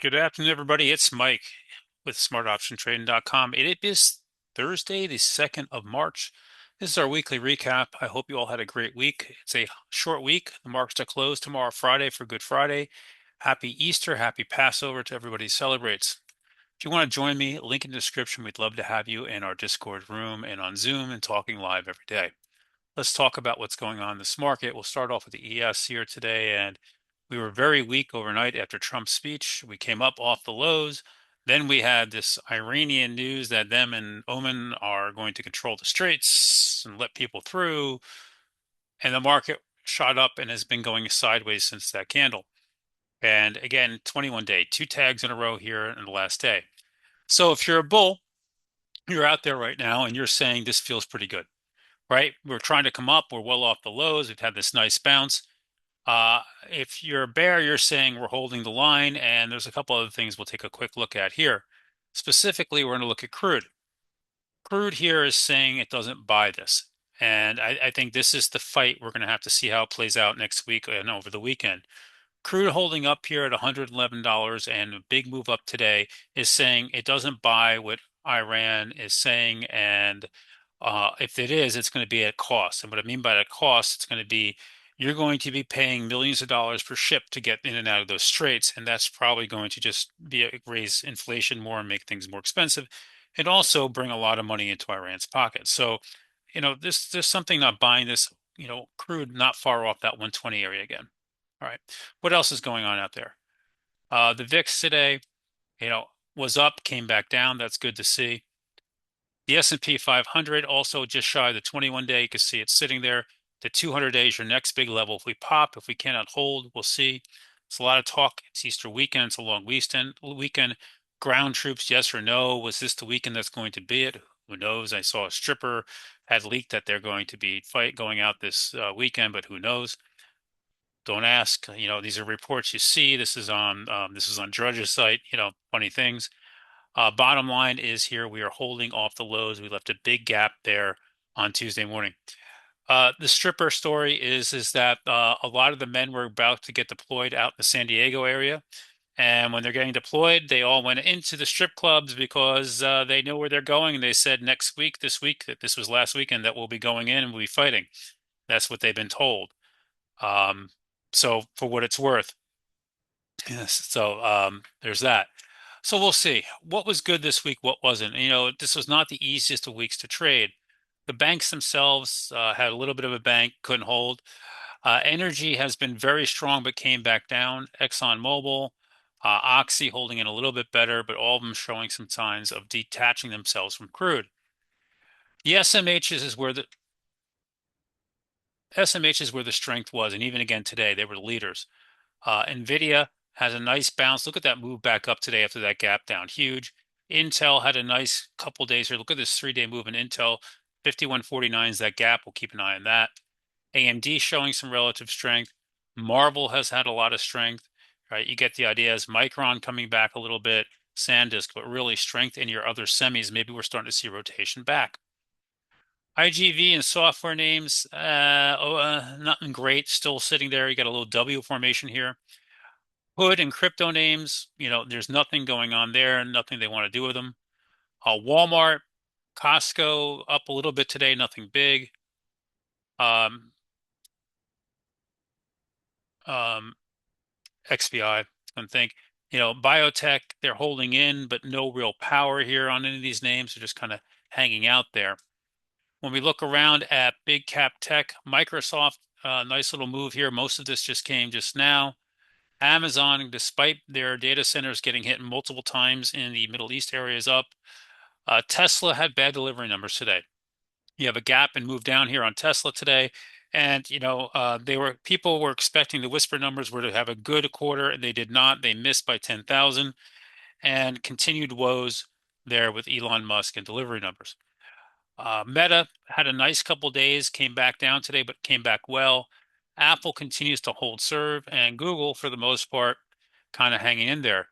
Good afternoon, everybody. It's Mike with smartoptiontrading.com. It is Thursday, the 2nd of March. This is our weekly recap. I hope you all had a great week. It's a short week. The markets are closed tomorrow, Friday, for Good Friday. Happy Easter, happy Passover to everybody who celebrates. If you want to join me, link in the description. We'd love to have you in our Discord room and on Zoom and talking live every day. Let's talk about what's going on in this market. We'll start off with the ES here today, and we were very weak overnight after Trump's speech. We came up off the lows. Then we had this Iranian news that them and Oman are going to control the straits and let people through. And the market shot up and has been going sideways since that candle. And again, 21-day, two tags in a row here in the last day. So if you're a bull, you're out there right now and you're saying this feels pretty good, right? We're trying to come up. We're well off the lows. We've had this nice bounce. If you're a bear, you're saying we're holding the line, and there's a couple other things we'll take a quick look at here. Specifically, we're going to look at crude. Crude here is saying it doesn't buy this. And I think this is the fight. We're going to have to see how it plays out next week and over the weekend. Crude holding up here at $111 and a big move up today is saying it doesn't buy what Iran is saying. And if it is, it's going to be at cost. And what I mean by that cost, it's going to be you're going to be paying millions of dollars per ship to get in and out of those straits. And that's probably going to just raise inflation more and make things more expensive and also bring a lot of money into Iran's pocket. So, there's something not buying this, crude not far off that 120 area again. All right. What else is going on out there? The VIX today, was up, came back down. That's good to see. The S&P 500 also just shy of the 21-day. You can see it's sitting there. The 200 days, your next big level. If we pop, if we cannot hold, we'll see. It's a lot of talk. It's Easter weekend. It's a long weekend. Ground troops, yes or no? Was this the weekend that's going to be it? Who knows? I saw a stripper had leaked that they're going to be going out this weekend, but who knows? Don't ask. These are reports you see. This is on Drudge's site. Funny things. Bottom line is here we are holding off the lows. We left a big gap there on Tuesday morning. The stripper story is that a lot of the men were about to get deployed out in the San Diego area. And when they're getting deployed, they all went into the strip clubs because they know where they're going. And they said next week, this week, that this was last weekend, that we'll be going in and we'll be fighting. That's what they've been told. Um, so for what it's worth. Yes, so there's that. So we'll see. What was good this week, what wasn't? This was not the easiest of weeks to trade. The banks themselves had a little bit of a bank, couldn't hold. Energy has been very strong, but came back down. ExxonMobil, Oxy holding in a little bit better, but all of them showing some signs of detaching themselves from crude. The SMH is where the strength was, and even again today, they were the leaders. NVIDIA has a nice bounce. Look at that move back up today after that gap down. Huge. Intel had a nice couple days here. Look at this 3-day move in Intel. 51.49 is that gap. We'll keep an eye on that. AMD showing some relative strength. Marvel has had a lot of strength, right? You get the idea as Micron coming back a little bit, SanDisk, but really strength in your other semis. Maybe we're starting to see rotation back. IGV and software names, nothing great. Still sitting there. You got a little W formation here. Hood and crypto names, there's nothing going on there, nothing they want to do with them. Walmart, Costco up a little bit today, nothing big. Um, XBI, I think. Biotech, they're holding in, but no real power here on any of these names. They're just kind of hanging out there. When we look around at big cap tech, Microsoft, nice little move here. Most of this just came just now. Amazon, despite their data centers getting hit multiple times in the Middle East area, is up. Tesla had bad delivery numbers today. You have a gap and move down here on Tesla today. And, people were expecting the whisper numbers were to have a good quarter, and they did not. They missed by 10,000 and continued woes there with Elon Musk and delivery numbers. Meta had a nice couple days, came back down today, but came back well. Apple continues to hold serve, and Google, for the most part, kind of hanging in there.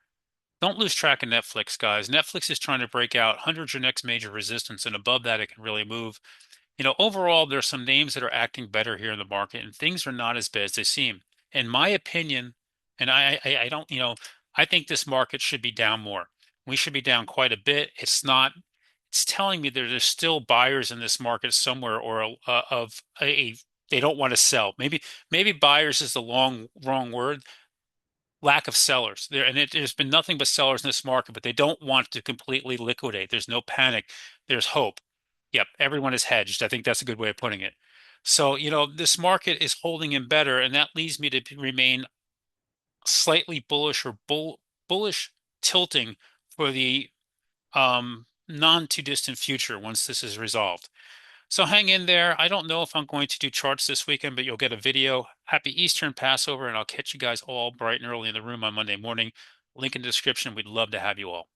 Don't lose track of Netflix, guys. Netflix is trying to break out 100's your next major resistance, and above that, it can really move. Overall, there's some names that are acting better here in the market, and things are not as bad as they seem. In my opinion, and I don't, I think this market should be down more. We should be down quite a bit. It's not. It's telling me that there's still buyers in this market somewhere, or of a they don't want to sell. Maybe buyers is the wrong word. Lack of sellers there, and there's been nothing but sellers in this market, but they don't want to completely liquidate. There's no panic. There's hope. Yep, everyone is hedged. I think that's a good way of putting it. So, this market is holding in better, and that leads me to remain slightly bullish or bullish tilting for the non too distant future once this is resolved. So hang in there. I don't know if I'm going to do charts this weekend, but you'll get a video. Happy Easter and Passover, and I'll catch you guys all bright and early in the room on Monday morning. Link in the description. We'd love to have you all.